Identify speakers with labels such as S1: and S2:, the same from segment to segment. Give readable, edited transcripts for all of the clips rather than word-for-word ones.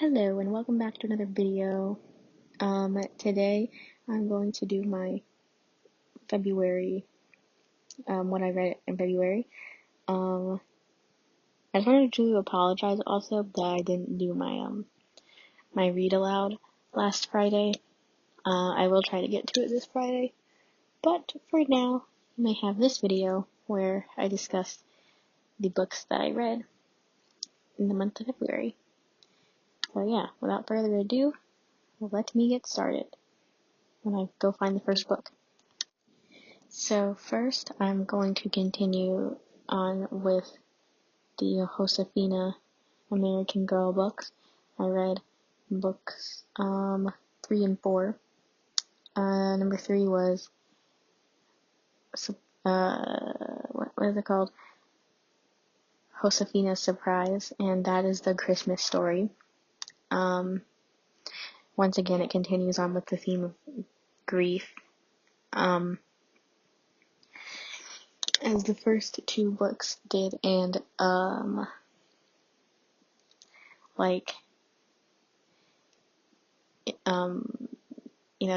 S1: Hello and welcome back to another video. Today I'm going to do my February, what I read in February. I just wanted to apologize also that I didn't do my read aloud last Friday. I will try to get to it this Friday, but for now, you may have this video where I discuss the books that I read in the month of February. So yeah, without further ado, let me get started when I go find the first book. So first, I'm going to continue on with the Josefina American Girl books. I read books 3 and 4. Number 3 was what is it called? Josefina's Surprise, and that is the Christmas story. Once again, it continues on with the theme of grief. As the first 2 books did, and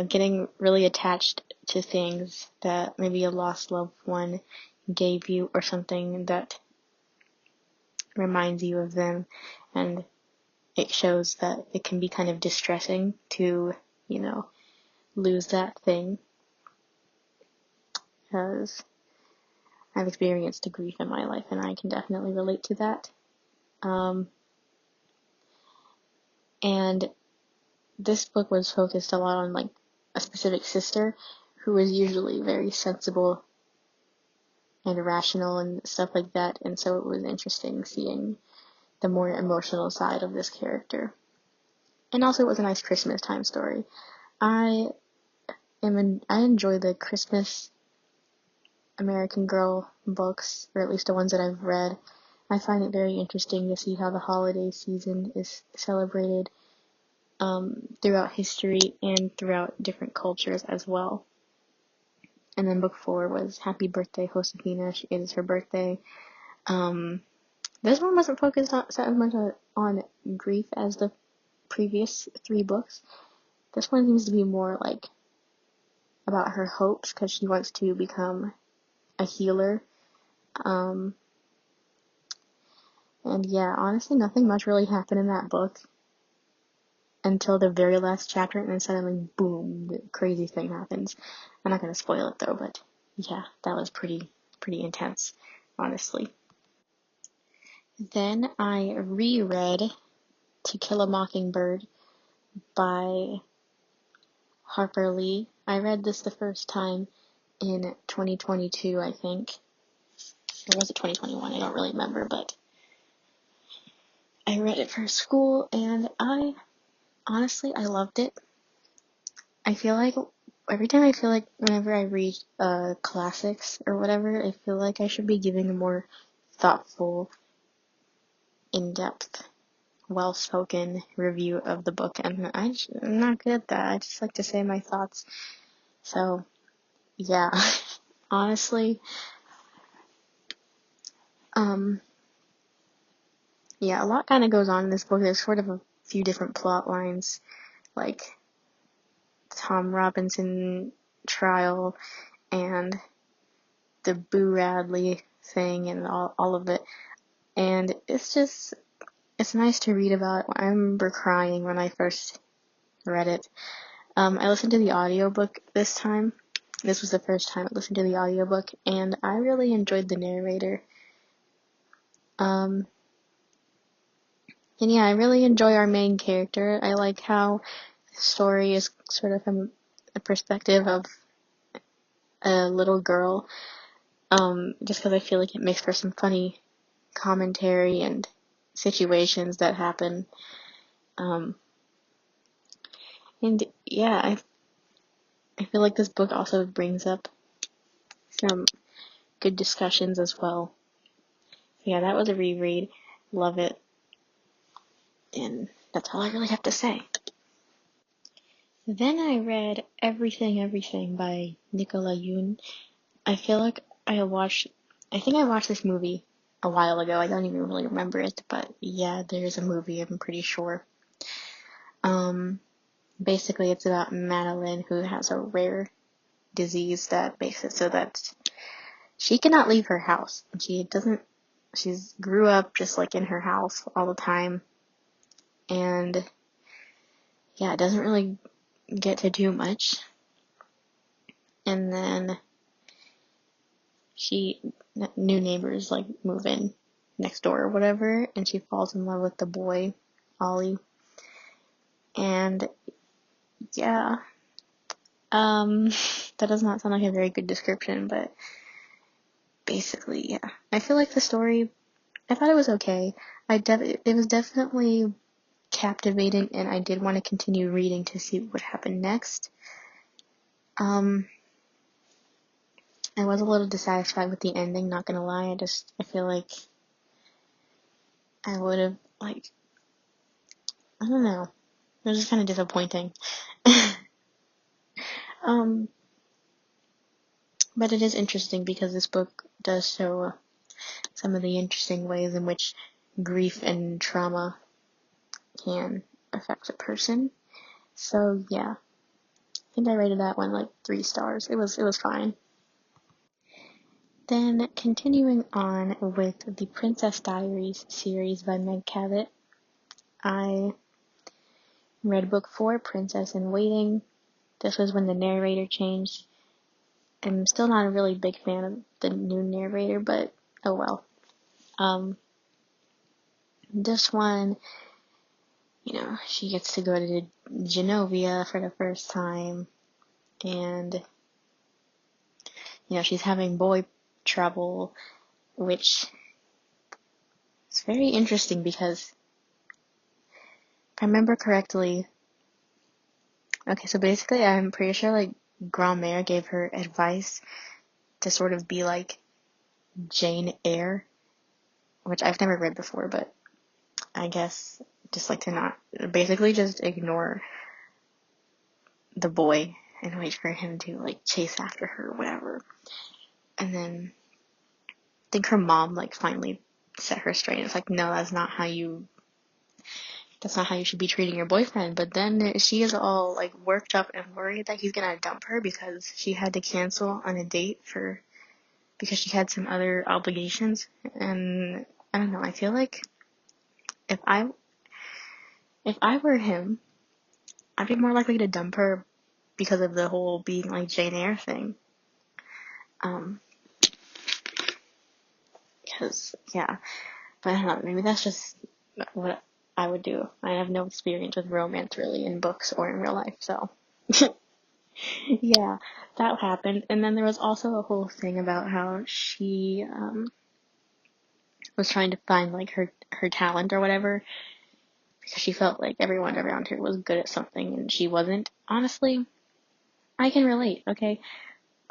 S1: getting really attached to things that maybe a lost loved one gave you or something that reminds you of them, and it shows that it can be kind of distressing to, lose that thing, because I've experienced grief in my life and I can definitely relate to that. And this book was focused a lot on a specific sister who was usually very sensible and rational and stuff like that, and so it was interesting seeing the more emotional side of this character. And also it was a nice Christmas time story. I enjoy the Christmas American Girl books, or at least the ones that I've read. I find it very interesting to see how the holiday season is celebrated throughout history and throughout different cultures as well. And then book 4 was Happy Birthday, Josefina. It is her birthday. This one wasn't focused on so much on grief as the previous 3 books. This one seems to be more about her hopes, because she wants to become a healer. And yeah, honestly, nothing much really happened in that book until the very last chapter, and then suddenly, boom, the crazy thing happens. I'm not gonna spoil it though, but yeah, that was pretty intense, honestly. Then I reread To Kill a Mockingbird by Harper Lee. I read this the first time in 2022, I think. Or was it 2021? I don't really remember, but I read it for school, and I loved it. I feel like every time whenever I read classics or whatever, I feel like I should be giving a more thoughtful, in-depth, well-spoken review of the book, and I'm not good at that. I just like to say my thoughts. So, yeah, honestly, yeah, a lot kind of goes on in this book. There's sort of a few different plot lines, like Tom Robinson trial and the Boo Radley thing and all of it. And it's nice to read about. I remember crying when I first read it. I listened to the audiobook this time. This was the first time I listened to the audiobook, and I really enjoyed the narrator. And yeah, I really enjoy our main character. I like how the story is sort of from a perspective of a little girl, just because I feel like it makes for some funny commentary and situations that happen. And yeah, I feel like this book also brings up some good discussions as well. Yeah, that was a reread. Love it. And that's all I really have to say. Then I read Everything by Nicola Yoon. I feel like I think I watched this movie a while ago. I don't even really remember it, but yeah, there's a movie, I'm pretty sure. Basically it's about Madeline, who has a rare disease that makes it so that she cannot leave her house. She's grew up just like in her house all the time. And yeah, doesn't really get to do much. And then new neighbors like move in next door or whatever, and she falls in love with the boy, Ollie. And yeah, that does not sound like a very good description, but basically, yeah. I feel like the story, I thought it was okay. It was definitely captivating, and I did want to continue reading to see what happened next. I was a little dissatisfied with the ending, not gonna lie. I feel like I would have, like, I don't know. It was just kind of disappointing. um, but it is interesting because this book does show some of the interesting ways in which grief and trauma can affect a person. So yeah, I think I rated that one like 3 stars. It was fine. Then continuing on with the Princess Diaries series by Meg Cabot, I read book 4, Princess in Waiting. This was when the narrator changed. I'm still not a really big fan of the new narrator, but oh well. This one, she gets to go to Genovia for the first time, and, she's having boy trouble, which is very interesting because if I remember correctly, okay, so basically I'm pretty sure, like, Grand-Mère gave her advice to sort of be like Jane Eyre, which I've never read before, but I guess just like to not, basically just ignore the boy and wait for him to like chase after her or whatever. And then I think her mom like finally set her straight. It's like, no, that's not how you should be treating your boyfriend. But then she is all like worked up and worried that he's gonna dump her because she had to cancel on a date because she had some other obligations. And I don't know, I feel like if I were him, I'd be more likely to dump her because of the whole being like Jane Eyre thing. Because, yeah, but I don't know, maybe that's just what I would do. I have no experience with romance really in books or in real life, so yeah, that happened. And then there was also a whole thing about how she was trying to find like her talent or whatever because she felt like everyone around her was good at something and she wasn't. Honestly, I can relate, okay?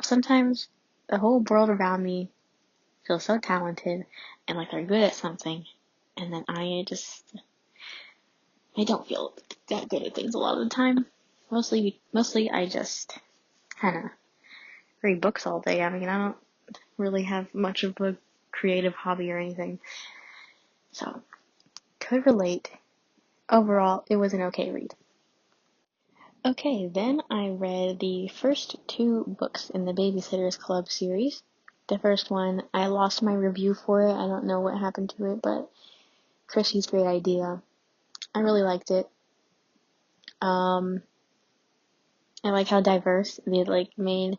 S1: Sometimes the whole world around me feels so talented and like they're good at something, and then I don't feel that good at things a lot of the time. Mostly I just kind of read books all day. I mean, I don't really have much of a creative hobby or anything. So, could relate. Overall, it was an okay read. Okay, then I read the first 2 books in the Babysitters Club series. The first one, I lost my review for it. I don't know what happened to it, but Chrissy's great idea. I really liked it. I like how diverse the like main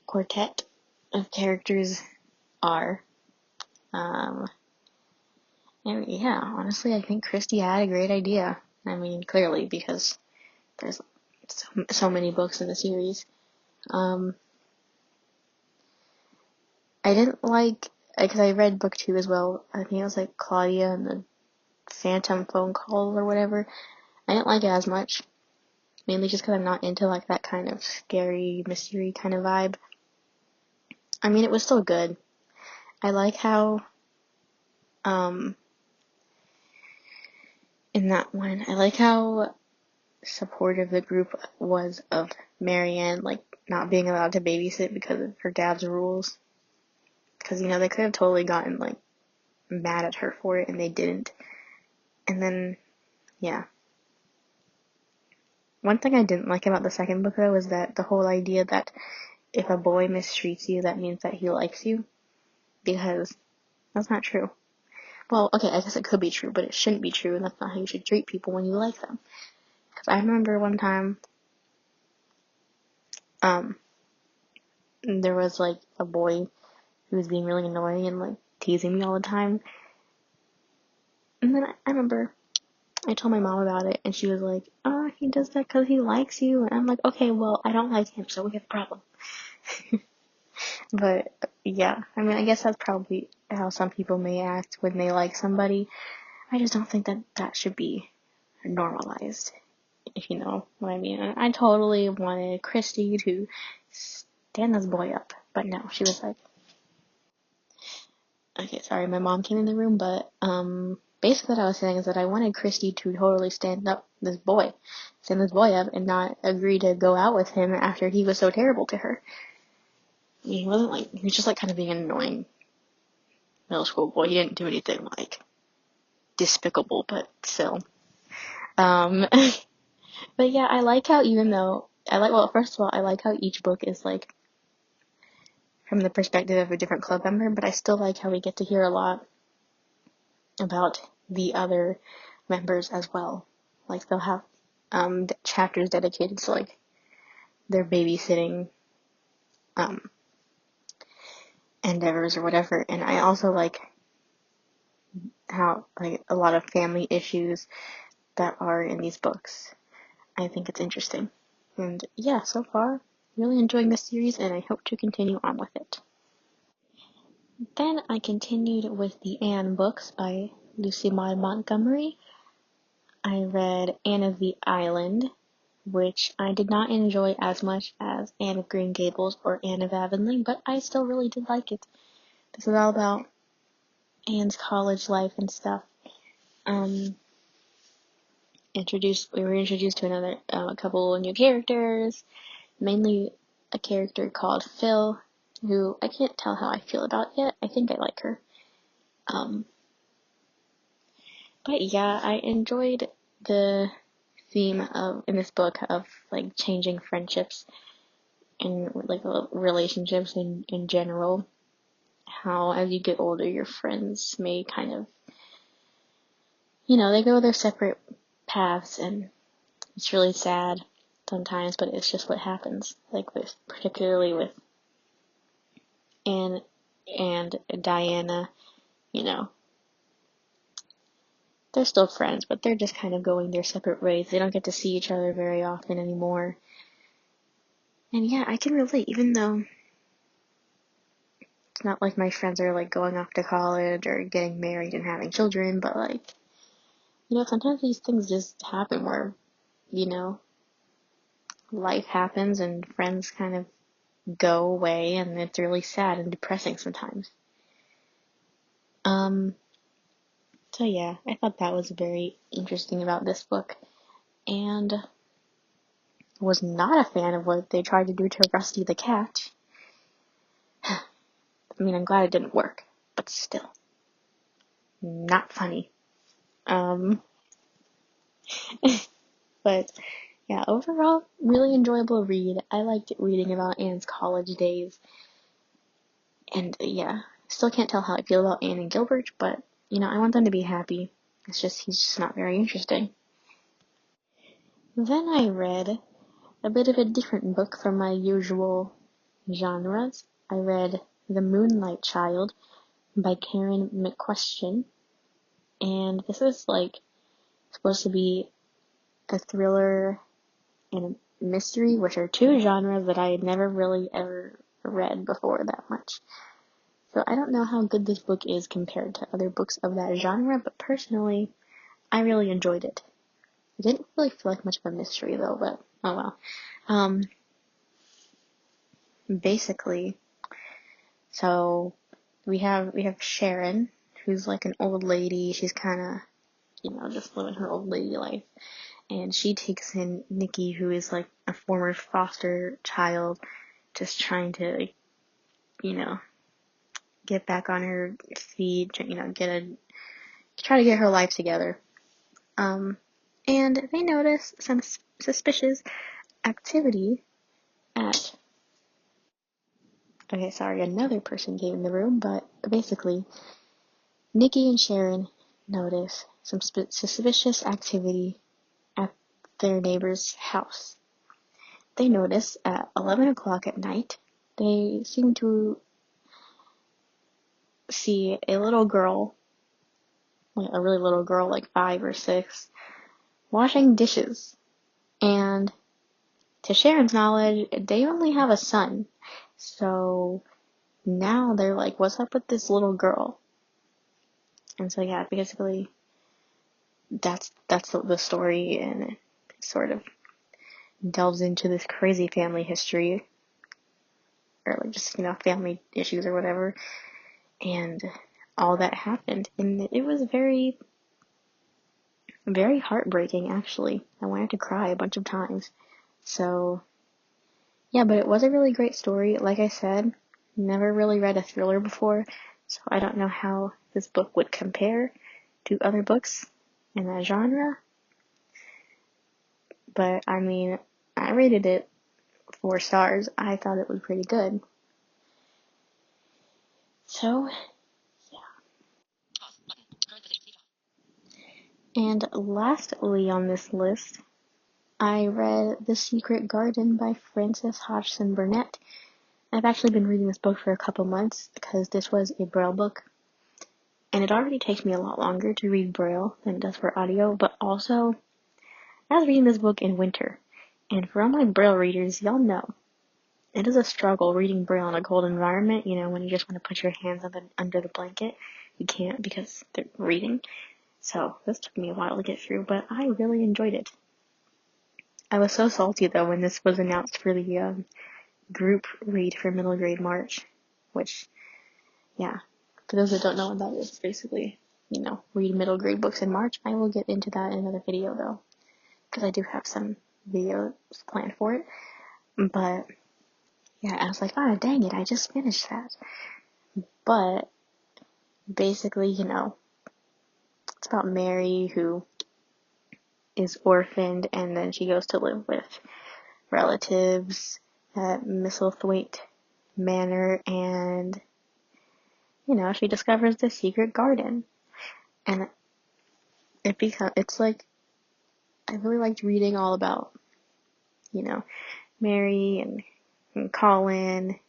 S1: quartet of characters are. Um, and yeah, honestly, I think Christy had a great idea. I mean, clearly because there's so many books in the series. I didn't like because I read book 2 as well. I think it was like Claudia and the Phantom phone call or whatever. I didn't like it as much, mainly just because I'm not into like that kind of scary mystery kind of vibe. I mean, it was still good. I like how in that one, I like how supportive the group was of Marianne, like, not being allowed to babysit because of her dad's rules. Because, they could have totally gotten, like, mad at her for it, and they didn't. And then, yeah. One thing I didn't like about the second book, though, was that the whole idea that if a boy mistreats you, that means that he likes you, because that's not true. Well, okay, I guess it could be true, but it shouldn't be true, and that's not how you should treat people when you like them. Because I remember one time, there was, like, a boy who was being really annoying and, like, teasing me all the time. And then I remember I told my mom about it, and she was like, oh, he does that because he likes you. And I'm like, okay, well, I don't like him, so we have a problem. But, yeah, I mean, I guess that's probably how some people may act when they like somebody. I just don't think that that should be normalized, if you know what I mean. And I totally wanted Christy to stand this boy up, but no, she was like, okay, sorry, my mom came in the room, but, basically what I was saying is that I wanted Christy to totally stand this boy up and not agree to go out with him after he was so terrible to her. I mean, he was just like kind of being an annoying middle school boy. He didn't do anything like despicable, but still. But yeah, I like how first of all, I like how each book is like from the perspective of a different club member, but I still like how we get to hear a lot about the other members as well. Like they'll have chapters dedicated to like their babysitting endeavors or whatever. And I also like how like a lot of family issues that are in these books. I think it's interesting. And yeah, so far, really enjoying this series, and I hope to continue on with it. Then I continued with the Anne books by Lucy Maud Montgomery. I read Anne of the Island, which I did not enjoy as much as Anne of Green Gables or Anne of Avonlea, but I still really did like it. This is all about Anne's college life and stuff. We were introduced to a couple new characters, mainly a character called Phil, who I can't tell how I feel about yet. I think I like her. But yeah, I enjoyed the theme in this book of like changing friendships and like relationships in general. How as you get older, your friends may kind of, they go their separate paths, and it's really sad sometimes, but it's just what happens. Like particularly with Anne and Diana, they're still friends, but they're just kind of going their separate ways. They don't get to see each other very often anymore. And yeah, I can relate, even though it's not like my friends are like going off to college or getting married and having children, but like, sometimes these things just happen where, life happens and friends kind of go away, and it's really sad and depressing sometimes. So yeah, I thought that was very interesting about this book, and was not a fan of what they tried to do to Rusty the cat. I mean, I'm glad it didn't work, but still, not funny. But yeah, overall, really enjoyable read. I liked reading about Anne's college days. And yeah, still can't tell how I feel about Anne and Gilbert, but I want them to be happy. He's just not very interesting. Then I read a bit of a different book from my usual genres. I read The Moonlight Child by Karen McQuestion. And this is like supposed to be a thriller and a mystery, which are two genres that I had never really ever read before that much. So I don't know how good this book is compared to other books of that genre, but personally, I really enjoyed it. It didn't really feel like much of a mystery though, but oh well. Basically, so we have Sharon, who's like an old lady. She's kind of, just living her old lady life. And she takes in Nikki, who is like a former foster child, just trying to, get back on her feet, try to get her life together. And they notice some suspicious activity at, okay, sorry, another person came in the room, but basically, Nikki and Sharon notice some suspicious activity at their neighbor's house. They notice at 11 o'clock at night, they seem to see a little girl, like a really little girl, like 5 or 6, washing dishes. And to Sharon's knowledge, they only have a son. So now they're like, what's up with this little girl? And so yeah, basically that's the story, and it sort of delves into this crazy family history, or like just, family issues or whatever, and all that happened. And it was very, very heartbreaking, actually. I wanted to cry a bunch of times. So yeah, but it was a really great story. Like I said, never really read a thriller before, so I don't know how this book would compare to other books in that genre. But I mean, I rated it 4 stars. I thought it was pretty good. So, and lastly on this list, I read The Secret Garden by Frances Hodgson Burnett. I've actually been reading this book for a couple months because this was a Braille book, and it already takes me a lot longer to read Braille than it does for audio, but also, I was reading this book in winter, and for all my Braille readers, y'all know, it is a struggle reading Braille in a cold environment, when you just want to put your hands under the blanket. You can't because they're reading. So this took me a while to get through, but I really enjoyed it. I was so salty though when this was announced for the group read for middle grade March, which, yeah, for those that don't know what that is, basically, read middle grade books in March. I will get into that in another video though, because I do have some videos planned for it. But yeah, I was like, oh dang it, I just finished that. But basically, it's about Mary, who is orphaned, and then she goes to live with relatives at Misselthwaite Manor, and she discovers the secret garden, and it's like, I really liked reading all about Mary and Colin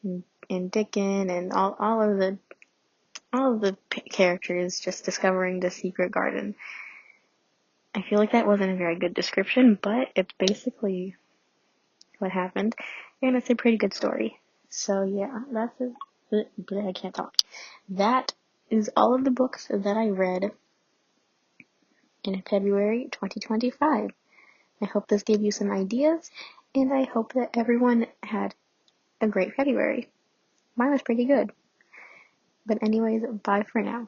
S1: and Dickon and all of the characters just discovering the secret garden. I feel like that wasn't a very good description, but it's basically what happened, and it's a pretty good story. So yeah, that's it. I can't talk. That is all of the books that I read in February 2025. I hope this gave you some ideas, and I hope that everyone had a great February. Mine was pretty good. But anyways, bye for now.